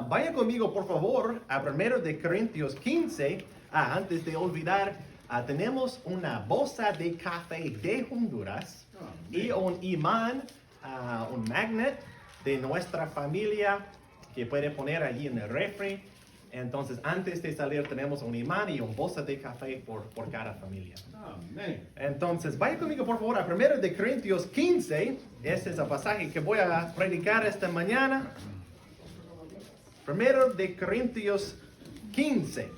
Vaya conmigo, por favor, a 1 de Corintios 15. Antes de olvidar, tenemos una bolsa de café de Honduras y un imán, un magnet de nuestra familia que puede poner allí en el refri. Entonces, antes de salir, tenemos un imán y una bolsa de café por cada familia. Amén. Entonces, vaya conmigo, por favor, a 1 de Corintios 15. Este es el pasaje que voy a predicar esta mañana. 1 de Corintios 15.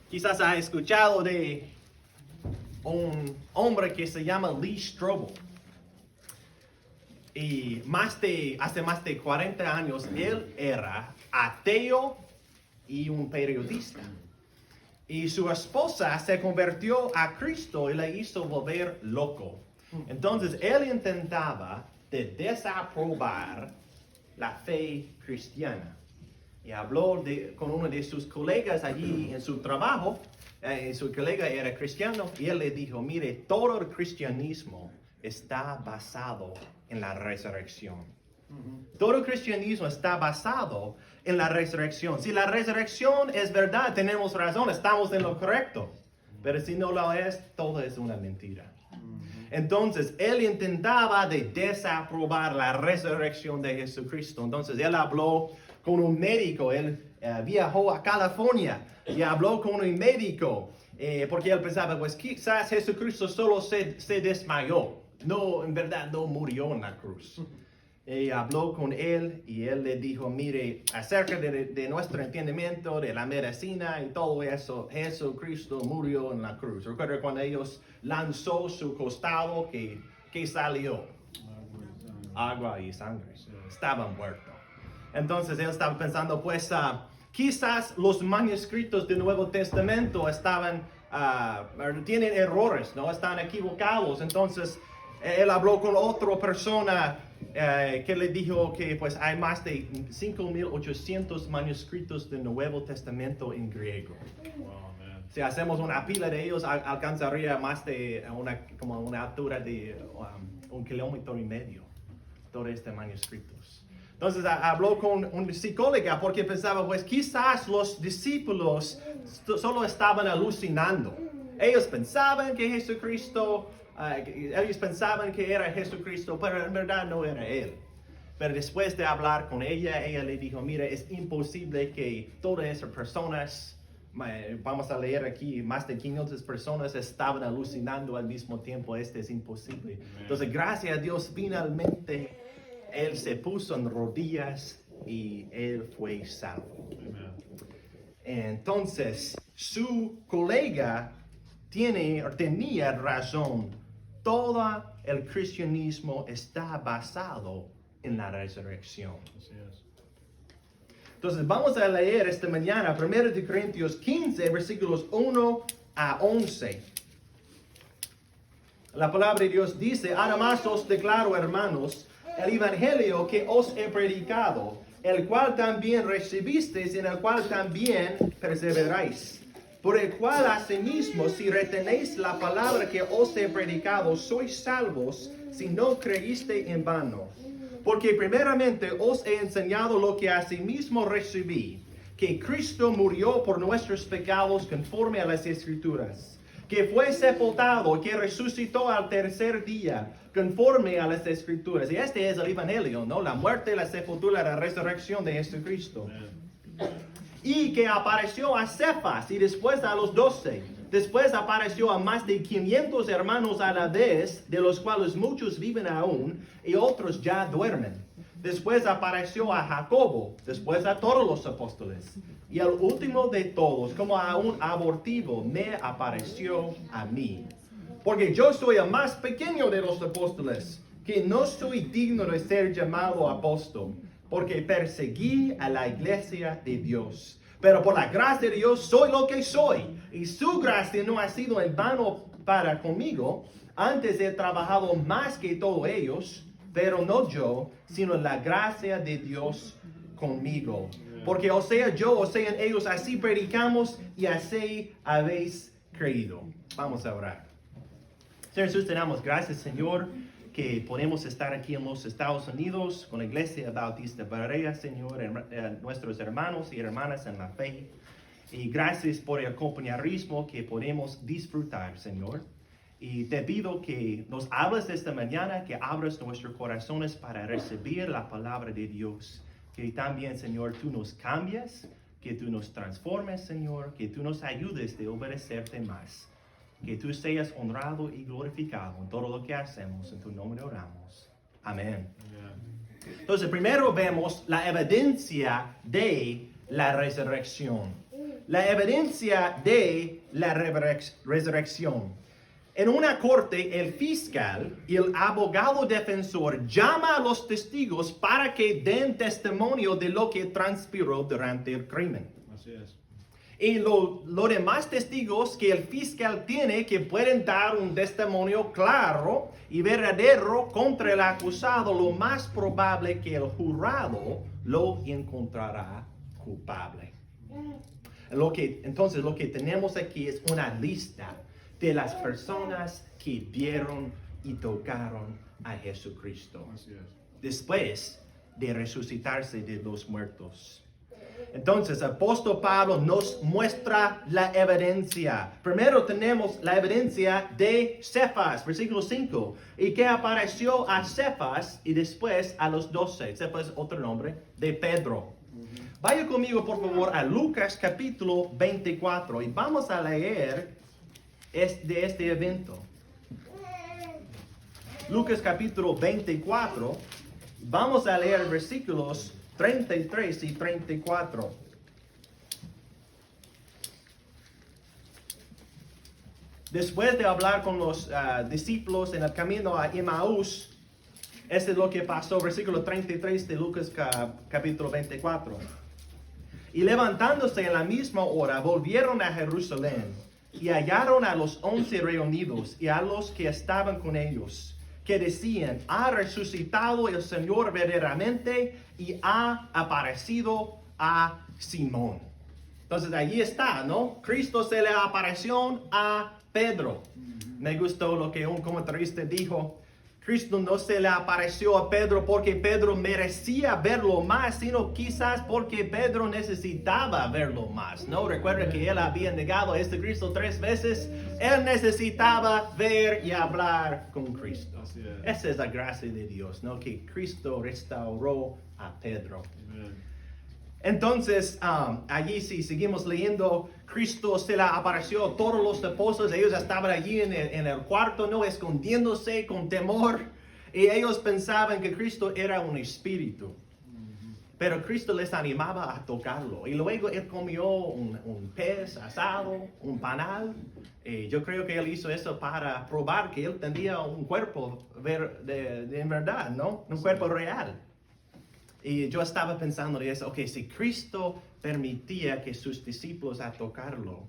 Quizás ha escuchado de un hombre que se llama Lee Strobel. Y hace más de 40 años él era ateo y un periodista. Y su esposa se convirtió a Cristo y le hizo volver loco. Entonces él intentaba desaprobar la fe cristiana. Y habló con uno de sus colegas allí en su trabajo. Su colega era cristiano y él le dijo, mire, todo el cristianismo está basado en la resurrección. Todo el cristianismo está basado en la resurrección. Si la resurrección es verdad, tenemos razón, estamos en lo correcto. Pero si no lo es, todo es una mentira. Entonces, él intentaba desaprobar la resurrección de Jesucristo. Entonces, él habló con un médico. Él viajó a California y habló con un médico. Porque él pensaba, pues quizás Jesucristo solo se desmayó. No, en verdad, no murió en la cruz. Habló con él y él le dijo, mire, acerca de nuestro entendimiento de la medicina y todo eso, Jesucristo murió en la cruz. Recuerda cuando ellos lanzó su costado, que salió agua y sangre. Estaba muerto. Entonces él estaba pensando, pues quizás los manuscritos del Nuevo Testamento tienen errores, ¿no? Están equivocados. Entonces él habló con otra persona que le dijo que pues hay más de 5,800 manuscritos del Nuevo Testamento en griego. Wow, man. Si hacemos una pila de ellos, alcanzaría más de una altura de 1,5 kilómetros, todos estos manuscritos. Entonces habló con un psicóloga porque pensaba, pues quizás los discípulos solo estaban alucinando. Ellos pensaban que ellos pensaban que era Jesucristo, pero en verdad no era Él. Pero después de hablar con ella le dijo, mire, es imposible que todas esas personas, vamos a leer aquí, más de 500 personas estaban alucinando al mismo tiempo. Es imposible. Entonces, gracias a Dios, finalmente, Él se puso en rodillas y Él fue salvo. Entonces, su colega tenía razón. Todo el cristianismo está basado en la resurrección. Así es. Entonces vamos a leer esta mañana 1 de Corintios 15, versículos 1 a 11. La palabra de Dios dice, además os declaro, hermanos, el evangelio que os he predicado, el cual también recibisteis y en el cual también perseveráis. Por el cual asimismo, si retenéis la palabra que os he predicado, sois salvos, si no creíste en vano. Porque primeramente os he enseñado lo que asimismo recibí, que Cristo murió por nuestros pecados conforme a las Escrituras, que fue sepultado y que resucitó al tercer día, conforme a las Escrituras. Y este es el evangelio, ¿no? La muerte, la sepultura, la resurrección de Jesucristo. Y que apareció a Cefas y después a los 12. Después apareció a más de 500 hermanos a la vez, de los cuales muchos viven aún y otros ya duermen. Después apareció a Jacobo, después a todos los apóstoles. Y el último de todos, como a un abortivo, me apareció a mí. Porque yo soy el más pequeño de los apóstoles, que no soy digno de ser llamado apóstol, porque perseguí a la iglesia de Dios. Pero por la gracia de Dios soy lo que soy. Y su gracia no ha sido en vano para conmigo. Antes he trabajado más que todos ellos, pero no yo, sino la gracia de Dios conmigo. Porque o sea yo, o sean ellos, así predicamos y así habéis creído. Vamos a orar. Señor Jesús, te damos gracias, Señor, que podemos estar aquí en los Estados Unidos con la Iglesia Bautista Berea, Señor, nuestros hermanos y hermanas en la fe. Y gracias por el compañerismo que podemos disfrutar, Señor. Y te pido que nos hables esta mañana, que abras nuestros corazones para recibir la palabra de Dios. Que también, Señor, tú nos cambies, que tú nos transformes, Señor, que tú nos ayudes de obedecerte más. Que tú seas honrado y glorificado en todo lo que hacemos. En tu nombre oramos. Amén. Entonces, primero vemos la evidencia de la resurrección. La evidencia de la resurrección. En una corte, el fiscal y el abogado defensor llama a los testigos para que den testimonio de lo que transpiró durante el crimen. Así es. Y los demás testigos que el fiscal tiene que pueden dar un testimonio claro y verdadero contra el acusado, lo más probable que el jurado lo encontrará culpable. Entonces lo que tenemos aquí es una lista de las personas que vieron y tocaron a Jesucristo Así es. después de resucitarse de los muertos. Entonces, el apóstol Pablo nos muestra la evidencia. Primero tenemos la evidencia de Cefas, versículo 5, y que apareció a Cefas y después a los 12. Cefas es otro nombre de Pedro. Vaya conmigo, por favor, a Lucas capítulo 24 y vamos a leer de este evento. Lucas capítulo 24, vamos a leer versículos 33 y 34. Después de hablar con los discípulos en el camino a Emaús, este es lo que pasó, versículo 33 de Lucas capítulo 24. Y levantándose en la misma hora, volvieron a Jerusalén y hallaron a los 11 reunidos y a los que estaban con ellos, que decían: ha resucitado el Señor verdaderamente y ha aparecido a Simón. Entonces allí está, ¿no? Cristo se le apareció a Pedro. Me gustó lo que un comentarista dijo. Cristo no se le apareció a Pedro porque Pedro merecía verlo más, sino quizás porque Pedro necesitaba verlo más, ¿no? Recuerda que él había negado a este Cristo 3 veces. Él necesitaba ver y hablar con Cristo. Así es. Esa es la gracia de Dios, ¿no? Que Cristo restauró a Pedro. Amen. Entonces, allí sí, seguimos leyendo, Cristo se le apareció a todos los apóstoles, ellos estaban allí en el cuarto, no escondiéndose con temor, y ellos pensaban que Cristo era un espíritu, pero Cristo les animaba a tocarlo, y luego él comió un pez asado, un panal, y yo creo que él hizo eso para probar que él tenía un cuerpo en verdad, ¿no? Un cuerpo real. Y yo estaba pensando de eso, ok, si Cristo permitía que sus discípulos a tocarlo,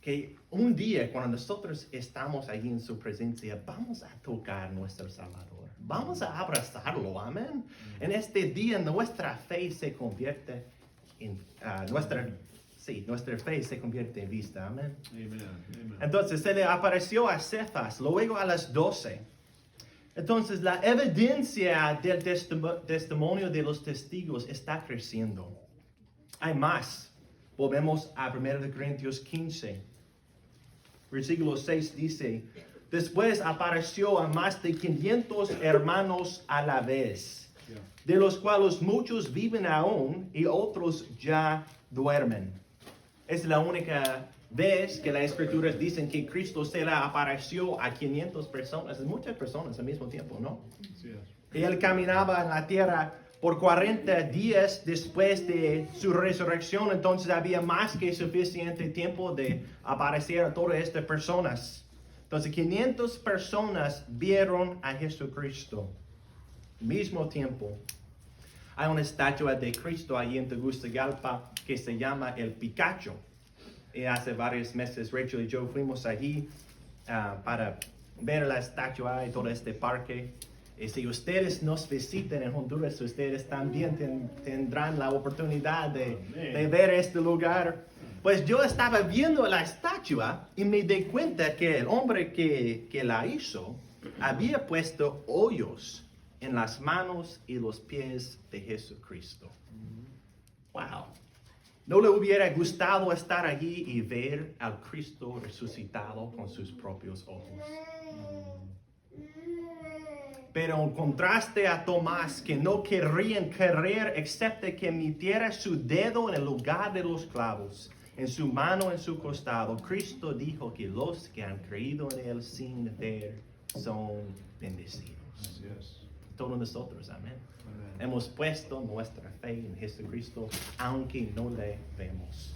que un día cuando nosotros estamos allí en su presencia, vamos a tocar a nuestro Salvador, vamos a abrazarlo, amén. En este día nuestra fe se convierte en, nuestra fe se convierte en vista, amén. Amen. Amen. Entonces se le apareció a Cefas, luego a las 12. Entonces, la evidencia del testimonio de los testigos está creciendo. Hay más. Volvemos a 1 Corintios 15. Versículo 6 dice: después apareció a más de 500 hermanos a la vez, de los cuales muchos viven aún y otros ya duermen. Es la única vez que las escrituras dicen que Cristo se le apareció a 500 personas, muchas personas al mismo tiempo, ¿no? Así es. Y él caminaba en la tierra por 40 días después de su resurrección, entonces había más que suficiente tiempo de aparecer a todas estas personas. Entonces 500 personas vieron a Jesucristo al mismo tiempo. Hay una estatua de Cristo allí en Tegucigalpa que se llama el Picacho. Y hace varios meses Rachel y yo fuimos allí para ver la estatua y todo este parque. Y si ustedes nos visitan en Honduras, ustedes también tendrán la oportunidad de ver este lugar. Pues yo estaba viendo la estatua y me di cuenta que el hombre que la hizo había puesto hoyos en las manos y los pies de Jesucristo. Wow. ¿No le hubiera gustado estar allí y ver al Cristo resucitado con sus propios ojos? Pero en contraste a Tomás, que no querrían creer excepto que metiera su dedo en el lugar de los clavos, en su mano, en su costado, Cristo dijo que los que han creído en Él sin ver son bendecidos. Así es. Todos nosotros, amén. Amén. Hemos puesto nuestra fe en Jesucristo, aunque no le vemos.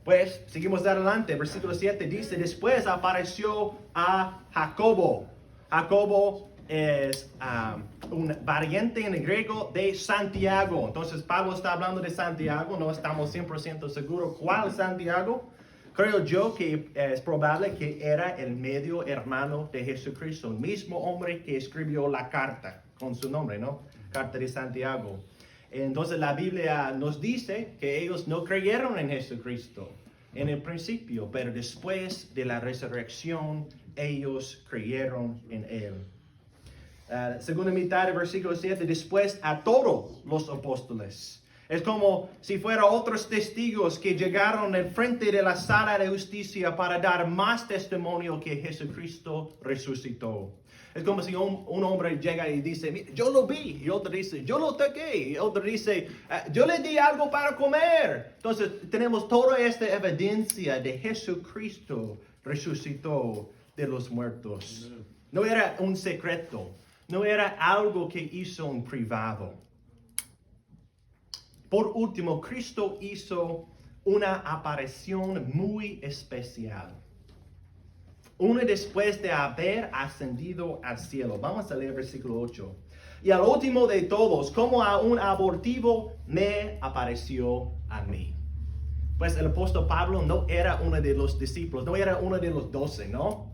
Pues, seguimos adelante. Versículo 7 dice, después apareció a Jacobo. Jacobo es un variante en el griego de Santiago. Entonces, Pablo está hablando de Santiago. No estamos 100% seguros cuál Santiago. Creo yo que es probable que era el medio hermano de Jesucristo, el mismo hombre que escribió la carta con su nombre, ¿no? Carta de Santiago. Entonces la Biblia nos dice que ellos no creyeron en Jesucristo en el principio, pero después de la resurrección ellos creyeron en Él. Segunda mitad del versículo 7, después a todos los apóstoles. Es como si fueran otros testigos que llegaron al frente de la sala de justicia para dar más testimonio que Jesucristo resucitó. Es como si un hombre llega y dice, yo lo vi, y otro dice, yo lo toqué, y otro dice, yo le di algo para comer. Entonces tenemos toda esta evidencia de Jesucristo resucitó de los muertos. No era un secreto, no era algo que hizo en privado. Por último, Cristo hizo una aparición muy especial. Una después de haber ascendido al cielo. Vamos a leer versículo 8. Y al último de todos, como a un abortivo, me apareció a mí. Pues el apóstol Pablo no era uno de los discípulos, no era uno de los 12, ¿no?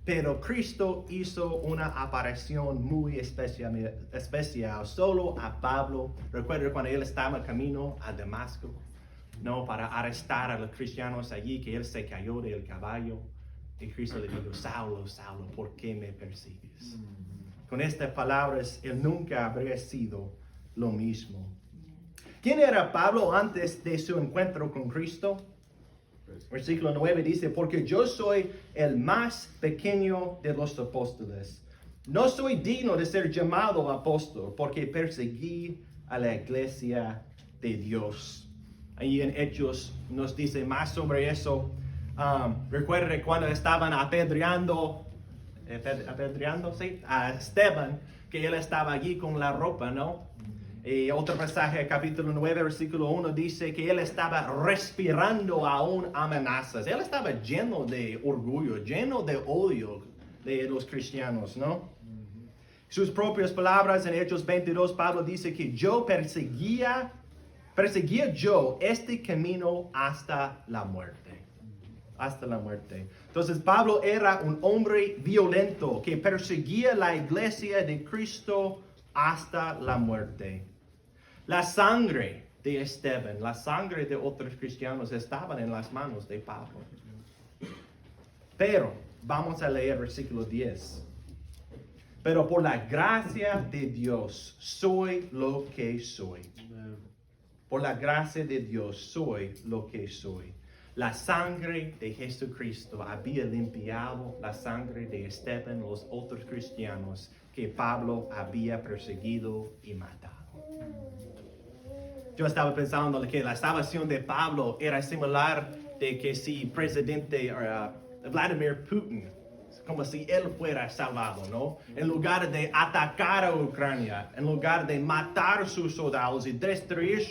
Pero Cristo hizo una aparición muy especial solo a Pablo. Recuerda cuando él estaba en camino a Damasco, ¿no? Para arrestar a los cristianos allí, que él se cayó del caballo. Y Cristo le dijo, Saulo, Saulo, ¿por qué me persigues? Con estas palabras, él nunca habría sido lo mismo. ¿Quién era Pablo antes de su encuentro con Cristo? Versículo 9 dice, porque yo soy el más pequeño de los apóstoles. No soy digno de ser llamado apóstol, porque perseguí a la iglesia de Dios. Ahí en Hechos nos dice más sobre eso. Recuerde cuando estaban apedreando ¿sí? A Esteban, que él estaba allí con la ropa, ¿no? Y otro pasaje, capítulo 9, versículo 1, dice que él estaba respirando aún amenazas. Él estaba lleno de orgullo, lleno de odio de los cristianos, ¿no? Sus propias palabras en Hechos 22, Pablo dice que yo perseguía yo este camino hasta la muerte. Hasta la muerte. Entonces Pablo era un hombre violento que perseguía la iglesia de Cristo hasta la muerte. La sangre de Esteban, la sangre de otros cristianos estaban en las manos de Pablo. Pero vamos a leer versículo 10. Pero por la gracia de Dios soy lo que soy. Por la gracia de Dios soy lo que soy. La sangre de Jesucristo había limpiado la sangre de Esteban, los otros cristianos que Pablo había perseguido y matado. Yo estaba pensando que la salvación de Pablo era similar de que si presidente Vladimir Putin, como si él fuera salvado, ¿no? En lugar de atacar a Ucrania, en lugar de matar a sus soldados y destruir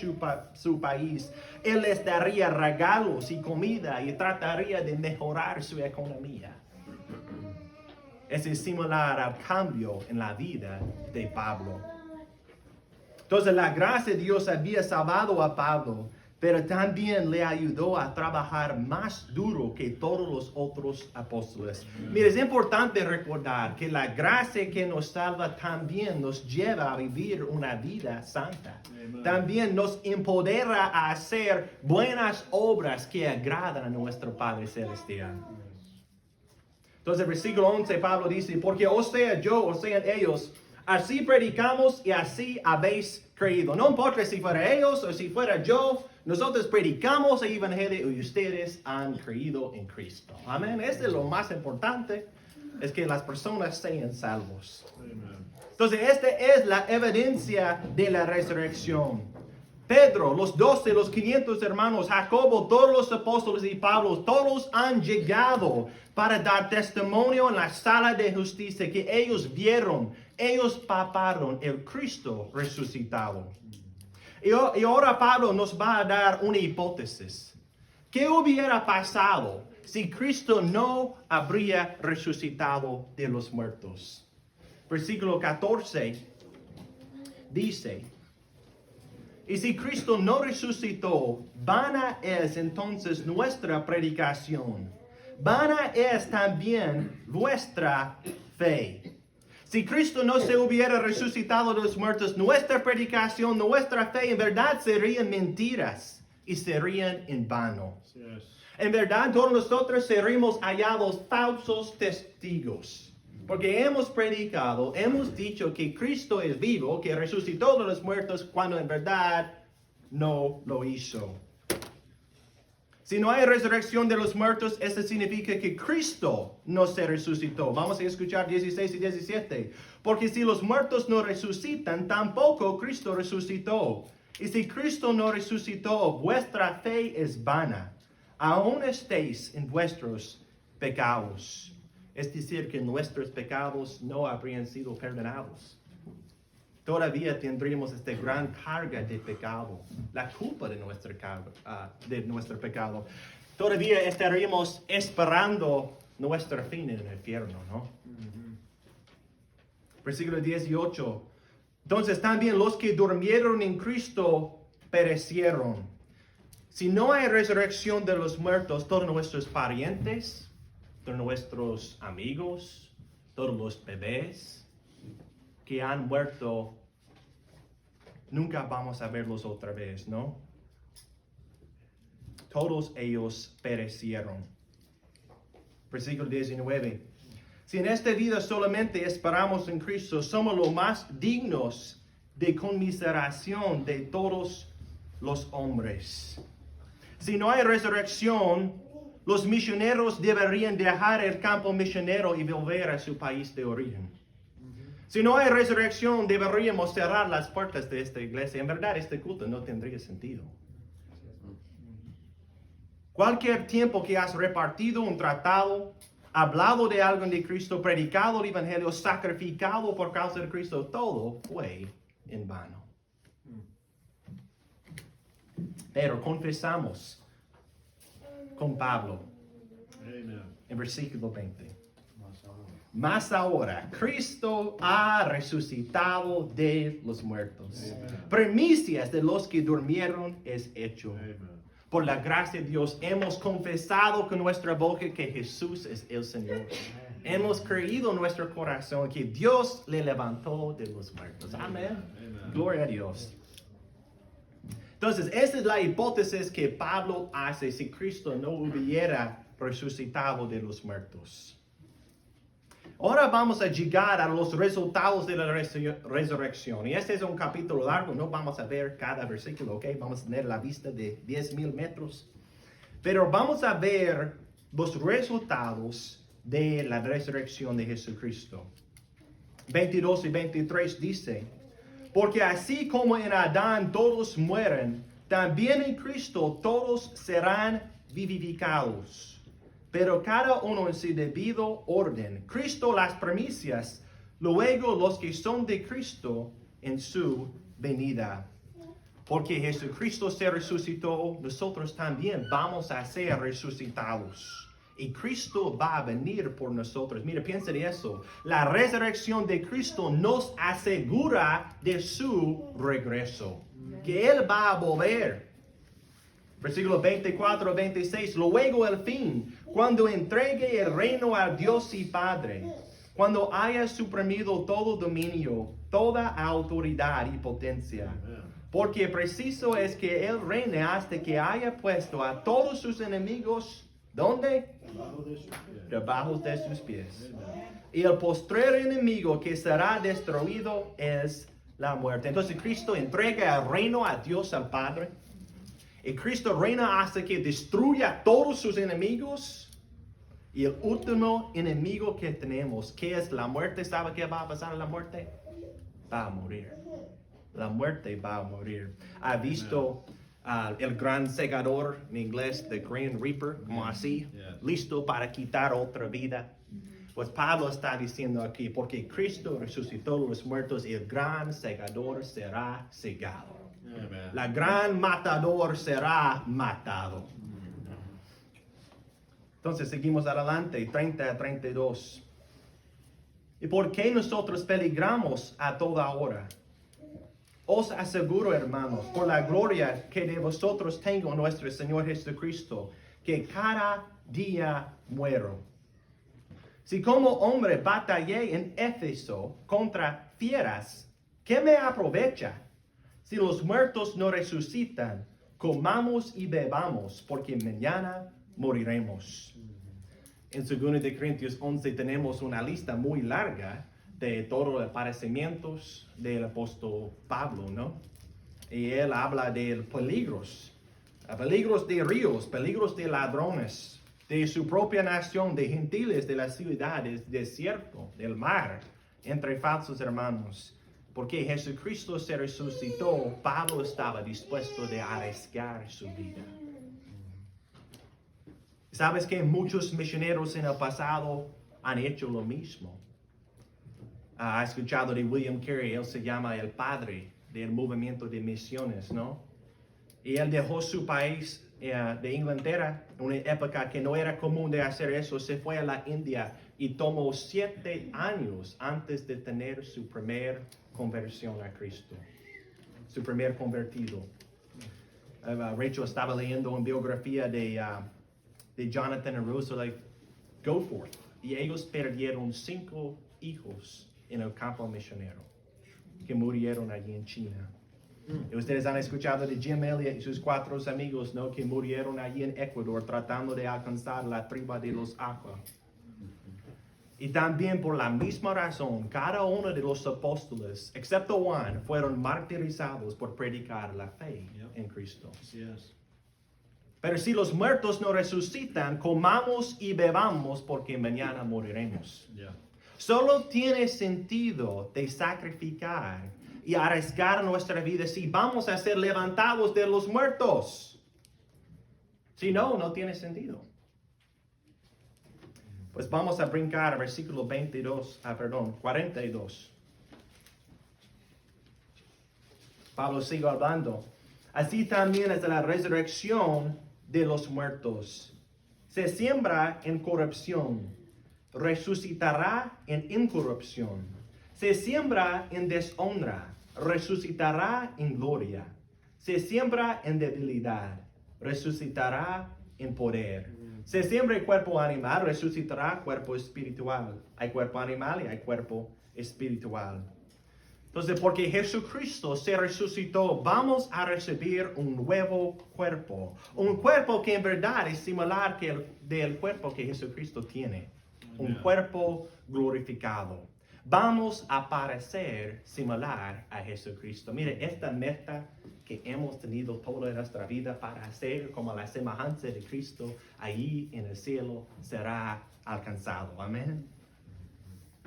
su país, él les daría regalos y comida y trataría de mejorar su economía. Es similar al cambio en la vida de Pablo. Entonces la gracia de Dios había salvado a Pablo, pero también le ayudó a trabajar más duro que todos los otros apóstoles. Mira, es importante recordar que la gracia que nos salva también nos lleva a vivir una vida santa. También nos empodera a hacer buenas obras que agradan a nuestro Padre Celestial. Entonces, versículo 11, Pablo dice, porque o sea yo, o sean ellos, así predicamos y así habéis creído. No importa si fuera ellos o si fuera yo, nosotros predicamos el evangelio y ustedes han creído en Cristo. Amén. Este es lo más importante, es que las personas sean salvos. Amen. Entonces, esta es la evidencia de la resurrección. Pedro, los 12, los 500 hermanos, Jacobo, todos los apóstoles y Pablo, todos han llegado para dar testimonio en la sala de justicia que ellos vieron, ellos palparon el Cristo resucitado. Y ahora Pablo nos va a dar una hipótesis. ¿Qué hubiera pasado si Cristo no habría resucitado de los muertos? Versículo 14 dice, y si Cristo no resucitó, vana es entonces nuestra predicación. Vana es también vuestra fe. Si Cristo no se hubiera resucitado de los muertos, nuestra predicación, nuestra fe, en verdad serían mentiras y serían en vano. Yes. En verdad, todos nosotros seríamos hallados falsos testigos. Porque hemos predicado, hemos dicho que Cristo es vivo, que resucitó de los muertos, cuando en verdad no lo hizo. Si no hay resurrección de los muertos, eso significa que Cristo no se resucitó. Vamos a escuchar 16 y 17. Porque si los muertos no resucitan, tampoco Cristo resucitó. Y si Cristo no resucitó, vuestra fe es vana. Aún estéis en vuestros pecados. Es decir, que nuestros pecados no habrían sido perdonados. Todavía tendríamos esta gran carga de pecado, la culpa de nuestro pecado. Todavía estaríamos esperando nuestro fin en el infierno, ¿no? Versículo 18. Entonces también los que durmieron en Cristo perecieron. Si no hay resurrección de los muertos, todos nuestros parientes, todos nuestros amigos, todos los bebés que han muerto, nunca vamos a verlos otra vez, ¿no? Todos ellos perecieron. Versículo 19. Si en esta vida solamente esperamos en Cristo, somos los más dignos de conmiseración de todos los hombres. Si no hay resurrección, los misioneros deberían dejar el campo misionero y volver a su país de origen. Si no hay resurrección, deberíamos cerrar las puertas de esta iglesia. En verdad, este culto no tendría sentido. Cualquier tiempo que has repartido un tratado, hablado de algo de Cristo, predicado el evangelio, sacrificado por causa de Cristo, todo fue en vano. Pero confesamos con Pablo Amen. en versículo 20. Mas ahora, Cristo ha resucitado de los muertos. Amen. Primicias de los que durmieron es hecho. Amen. Por la gracia de Dios hemos confesado con nuestra boca que Jesús es el Señor. Hemos creído en nuestro corazón que Dios le levantó de los muertos. Amén. Amen. Gloria a Dios. Entonces, esa es la hipótesis que Pablo hace si Cristo no hubiera resucitado de los muertos. Ahora vamos a llegar a los resultados de la resurrección. Y este es un capítulo largo, no vamos a ver cada versículo, ¿ok? Vamos a tener la vista de 10,000 metros. Pero vamos a ver los resultados de la resurrección de Jesucristo. 22 y 23 dice, porque así como en Adán todos mueren, también en Cristo todos serán vivificados. Pero cada uno en su debido orden. Cristo las primicias, luego los que son de Cristo en su venida. Porque Jesucristo se resucitó, nosotros también vamos a ser resucitados. Y Cristo va a venir por nosotros. Mira, piensa en eso. La resurrección de Cristo nos asegura de su regreso. Que Él va a volver. Versículo 24, 26. Luego el fin, cuando entregue el reino a Dios y Padre. Cuando haya suprimido todo dominio, toda autoridad y potencia. Porque preciso es que Él reine hasta que haya puesto a todos sus enemigos ¿Dónde? Debajo de sus pies. Debajo de sus pies. Amen. Y el postrer enemigo que será destruido es la muerte. Entonces Cristo entrega el reino a Dios al Padre. Y Cristo reina hasta que destruya a todos sus enemigos. Y el último enemigo que tenemos, que es la muerte, ¿sabe qué va a pasar a la muerte? Va a morir. La muerte va a morir. ¿Ha visto el gran segador en inglés, the Grand Reaper, como así? Yeah. Listo para quitar otra vida. Pues Pablo está diciendo aquí, porque Cristo resucitó de los muertos, el gran segador será segado. Amen. La gran matador será matado. Entonces seguimos adelante, 30 a 32. ¿Y por qué nosotros peligramos a toda hora? Os aseguro, hermanos, por la gloria que de vosotros tengo nuestro Señor Jesucristo, que cada día muero. Si como hombre batallé en Éfeso contra fieras, ¿qué me aprovecha? Si los muertos no resucitan, comamos y bebamos, porque mañana moriremos. En 2 de Corintios 11 tenemos una lista muy larga de todos los padecimientos del apóstol Pablo, ¿no? Y él habla de peligros de ríos, peligros de ladrones, de su propia nación, de gentiles, de las ciudades, desierto, del mar, entre falsos hermanos. Porque Jesucristo se resucitó, Pablo estaba dispuesto de arriesgar su vida. ¿Sabes que muchos misioneros en el pasado han hecho lo mismo? Ha escuchado de William Carey, él se llama el padre del movimiento de misiones, ¿no? Y él dejó su país de Inglaterra, en una época que no era común de hacer eso, se fue a la India y tomó 7 años antes de tener su primer conversión a Cristo, su primer convertido. Rachel estaba leyendo una biografía de Jonathan and Rosalie Goforth, y ellos perdieron 5 hijos en el campo misionero, que murieron allí en China. Y ustedes han escuchado de Jim Elliot y sus 4 amigos, ¿no? Que murieron allí en Ecuador tratando de alcanzar la tribu de los Aqua. Y también por la misma razón, cada uno de los apóstoles, excepto Juan, fueron martirizados por predicar la fe en Cristo. Así es. Pero si los muertos no resucitan, comamos y bebamos porque mañana moriremos. Yeah. Solo tiene sentido de sacrificar y arriesgar nuestra vida si vamos a ser levantados de los muertos. Si no, no tiene sentido. Pues vamos a brincar al versículo 42. Pablo sigue hablando. Así también es la resurrección de los muertos. Se siembra en corrupción, resucitará en incorrupción. Se siembra en deshonra, resucitará en gloria. Se siembra en debilidad, resucitará en poder. Se siembra el cuerpo animal, resucitará cuerpo espiritual. Hay cuerpo animal y hay cuerpo espiritual. Entonces, porque Jesucristo se resucitó, vamos a recibir un nuevo cuerpo. Un cuerpo que en verdad es similar del cuerpo que Jesucristo tiene. Un cuerpo glorificado. Vamos a parecer similar a Jesucristo. Mire, esta meta que hemos tenido toda nuestra vida para ser como la semejanza de Cristo, allí en el cielo será alcanzado. Amén.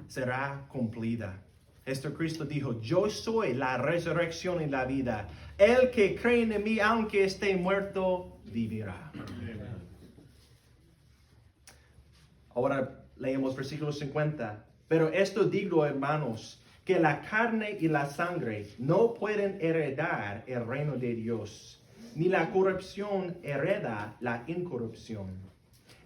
Será cumplida. Jesucristo dijo, yo soy la resurrección y la vida. El que cree en mí, aunque esté muerto, vivirá. Amen. Ahora leemos versículo 50. Pero esto digo, hermanos, que la carne y la sangre no pueden heredar el reino de Dios, ni la corrupción hereda la incorrupción.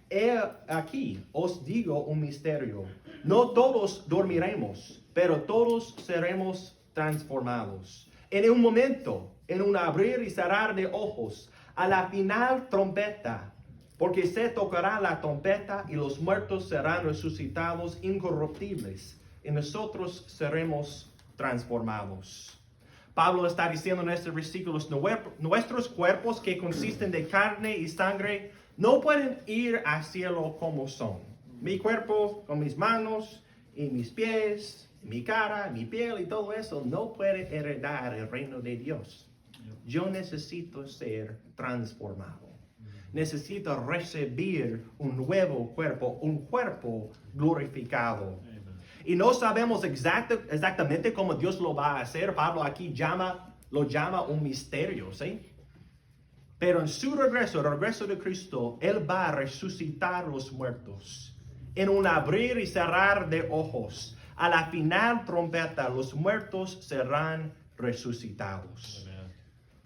He aquí os digo un misterio. No todos dormiremos, pero todos seremos transformados. En un momento, en un abrir y cerrar de ojos, a la final trompeta, porque se tocará la trompeta y los muertos serán resucitados incorruptibles, y nosotros seremos transformados. Pablo está diciendo en estos versículos, nuestros cuerpos que consisten de carne y sangre no pueden ir al cielo como son. Mi cuerpo con mis manos y mis pies, mi cara, mi piel y todo eso no puede heredar el reino de Dios. Yo necesito ser transformado. Necesito recibir un nuevo cuerpo, un cuerpo glorificado. Y no sabemos exactamente cómo Dios lo va a hacer. Pablo aquí lo llama un misterio, ¿sí? Pero en su regreso, el regreso de Cristo, Él va a resucitar los muertos. En un abrir y cerrar de ojos. A la final trompeta, los muertos serán resucitados. Amen.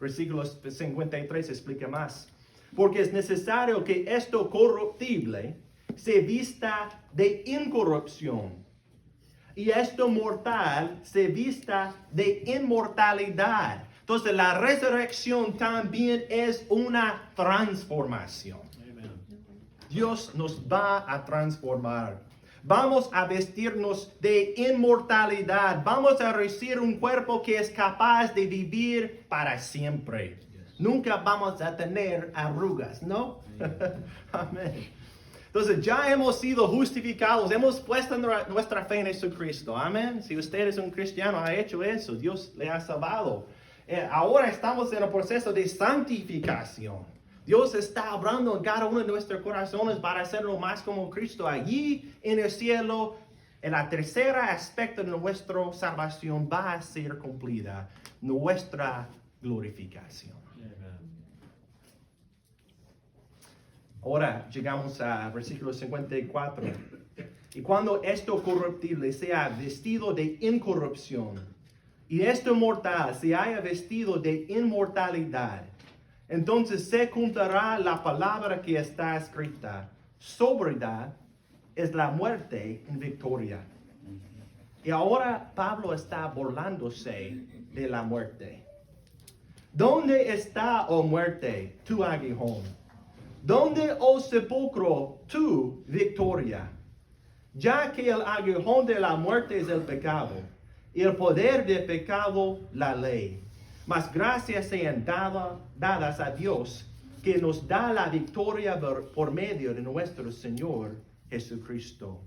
Versículo 53 explica más. Porque es necesario que esto corruptible se vista de incorrupción. Y esto mortal se vista de inmortalidad. Entonces la resurrección también es una transformación. Amen. Dios nos va a transformar. Vamos a vestirnos de inmortalidad. Vamos a recibir un cuerpo que es capaz de vivir para siempre. Nunca vamos a tener arrugas, ¿no? Amén. Entonces ya hemos sido justificados, hemos puesto nuestra fe en Jesucristo. Amén. Si usted es un cristiano, ha hecho eso, Dios le ha salvado. Ahora estamos en el proceso de santificación. Dios está hablando en cada uno de nuestros corazones para hacerlo más como Cristo. Allí en el cielo, el tercer aspecto de nuestra salvación va a ser cumplida, nuestra glorificación. Ahora llegamos a versículo 54. Y cuando esto corruptible sea vestido de incorrupción, y esto mortal se haya vestido de inmortalidad, entonces se cumplirá la palabra que está escrita: sobriedad es la muerte en victoria. Y ahora Pablo está burlándose de la muerte. ¿Dónde está, oh muerte, tu aguijón? ¿Dónde, oh sepulcro, tu victoria? Ya que el aguijón de la muerte es el pecado, y el poder del pecado la ley. Mas gracias sean dadas a Dios, que nos da la victoria por medio de nuestro Señor Jesucristo.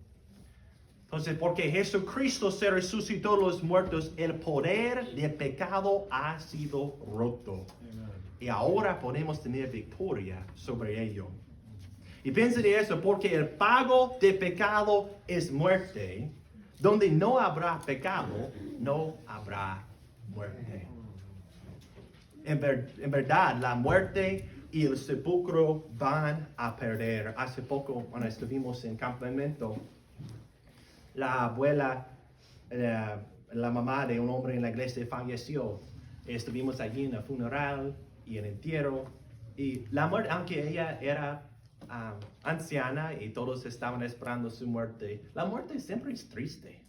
Entonces, porque Jesucristo se resucitó de los muertos, el poder del pecado ha sido roto. Amen. Y ahora podemos tener victoria sobre ello. Y piensa de eso, porque el pago de pecado es muerte. Donde no habrá pecado, no habrá muerte. En verdad, la muerte y el sepulcro van a perder. Hace poco, cuando estuvimos en campamento, la abuela, la mamá de un hombre en la iglesia falleció. Estuvimos allí en el funeral y en el entierro. Y la muerte, aunque ella era anciana y todos estaban esperando su muerte, la muerte siempre es triste.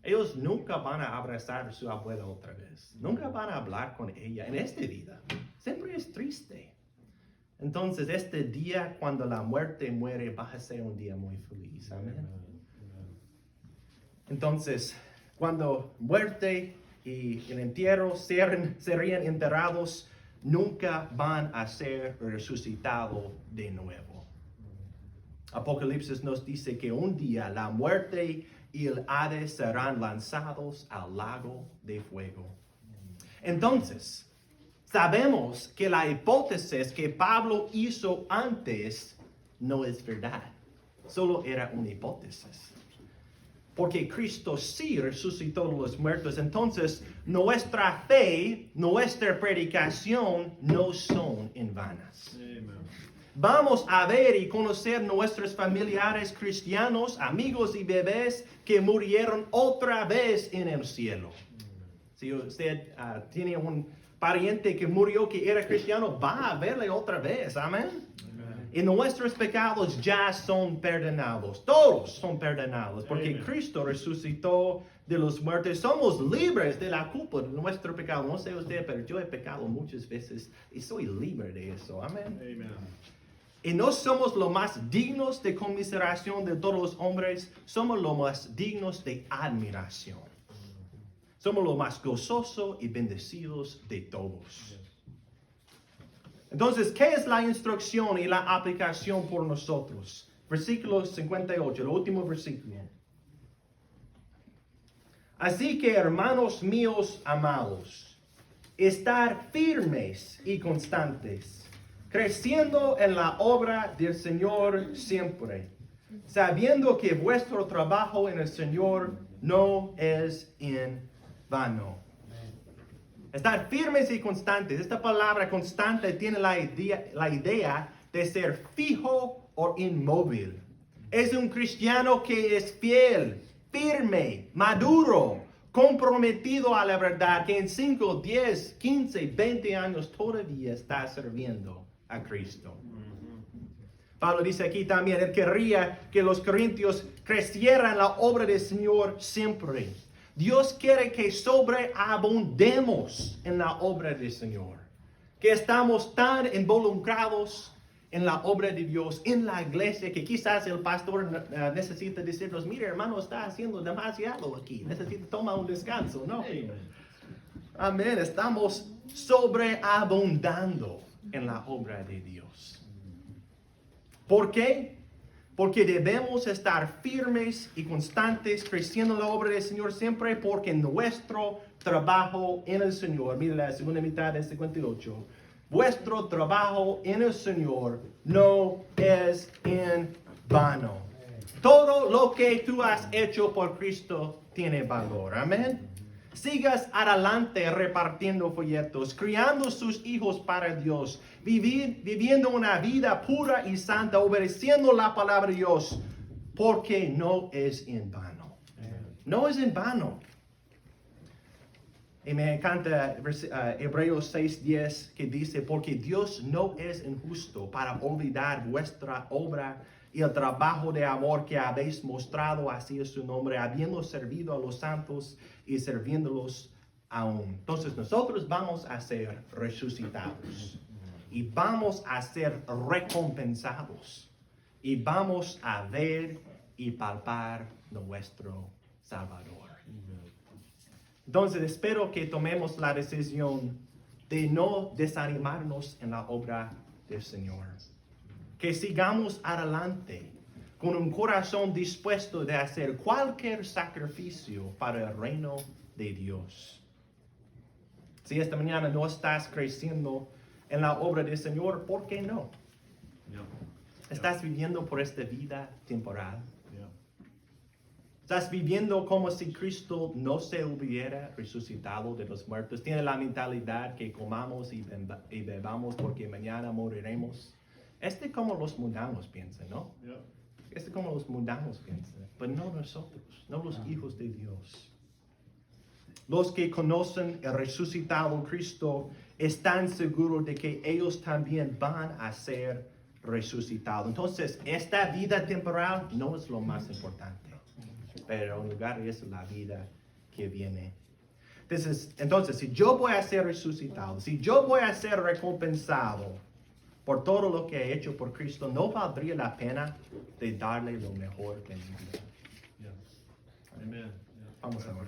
Ellos nunca van a abrazar a su abuela otra vez. Nunca van a hablar con ella en esta vida. Siempre es triste. Entonces, este día, cuando la muerte muere, va a ser un día muy feliz. Amén. Entonces, cuando muerte y el entierro serían enterrados, nunca van a ser resucitados de nuevo. Apocalipsis nos dice que un día la muerte y el Hades serán lanzados al lago de fuego. Entonces, sabemos que la hipótesis que Pablo hizo antes no es verdad. Solo era una hipótesis. Porque Cristo sí resucitó de los muertos. Entonces, nuestra fe, nuestra predicación no son en vanas. Amen. Vamos a ver y conocer nuestros familiares cristianos, amigos y bebés que murieron otra vez en el cielo. Si usted tiene un pariente que murió que era cristiano, va a verle otra vez. Amén. Y nuestros pecados ya son perdonados. Todos son perdonados. Porque Amen. Cristo resucitó de los muertos. Somos libres de la culpa de nuestro pecado. No sé usted, pero yo he pecado muchas veces y soy libre de eso. Amén. Amen. Y no somos los más dignos de conmiseración de todos los hombres, somos los más dignos de admiración. Somos los más gozosos y bendecidos de todos. Entonces, ¿qué es la instrucción y la aplicación por nosotros? Versículo 58, el último versículo. Así que, hermanos míos amados, estar firmes y constantes, creciendo en la obra del Señor siempre, sabiendo que vuestro trabajo en el Señor no es en vano. Estar firmes y constantes. Esta palabra constante tiene la idea de ser fijo o inmóvil. Es un cristiano que es fiel, firme, maduro, comprometido a la verdad, que en 5, 10, 15, 20 años todavía está sirviendo a Cristo. Pablo dice aquí también, él querría que los corintios crecieran en la obra del Señor siempre. Dios quiere que sobreabundemos en la obra del Señor, que estamos tan involucrados en la obra de Dios, en la iglesia, que quizás el pastor necesita decirnos, mire hermano, está haciendo demasiado aquí, necesita tomar un descanso, ¿no? Amén, estamos sobreabundando en la obra de Dios. ¿Por qué? Porque debemos estar firmes y constantes, creciendo en la obra del Señor siempre, porque nuestro trabajo en el Señor, mire la segunda mitad del 58, vuestro trabajo en el Señor no es en vano. Todo lo que tú has hecho por Cristo tiene valor. Amén. Sigas adelante repartiendo folletos, criando sus hijos para Dios, viviendo una vida pura y santa, obedeciendo la palabra de Dios, porque no es en vano. No es en vano. Y me encanta Hebreos 6:10 que dice, porque Dios no es injusto para olvidar vuestra obra y el trabajo de amor que habéis mostrado hacia su nombre, habiendo servido a los santos y sirviéndolos aún. Entonces nosotros vamos a ser resucitados y vamos a ser recompensados y vamos a ver y palpar nuestro Salvador. Entonces espero que tomemos la decisión de no desanimarnos en la obra del Señor. Que sigamos adelante con un corazón dispuesto de hacer cualquier sacrificio para el reino de Dios. Si esta mañana no estás creciendo en la obra del Señor, ¿por qué no? ¿Estás viviendo por esta vida temporal? ¿Estás viviendo como si Cristo no se hubiera resucitado de los muertos? ¿Tienes la mentalidad que comamos y bebamos porque mañana moriremos? Como los mundanos piensan, ¿no? Como los mundanos piensan. Pero no nosotros, no los hijos de Dios. Los que conocen el resucitado Cristo están seguros de que ellos también van a ser resucitados. Entonces, esta vida temporal no es lo más importante, pero en lugar de eso, la vida que viene. Entonces, si yo voy a ser resucitado, si yo voy a ser recompensado por todo lo que he hecho por Cristo, ¿no valdría la pena de darle lo mejor de mi vida? Amen. Vamos a orar.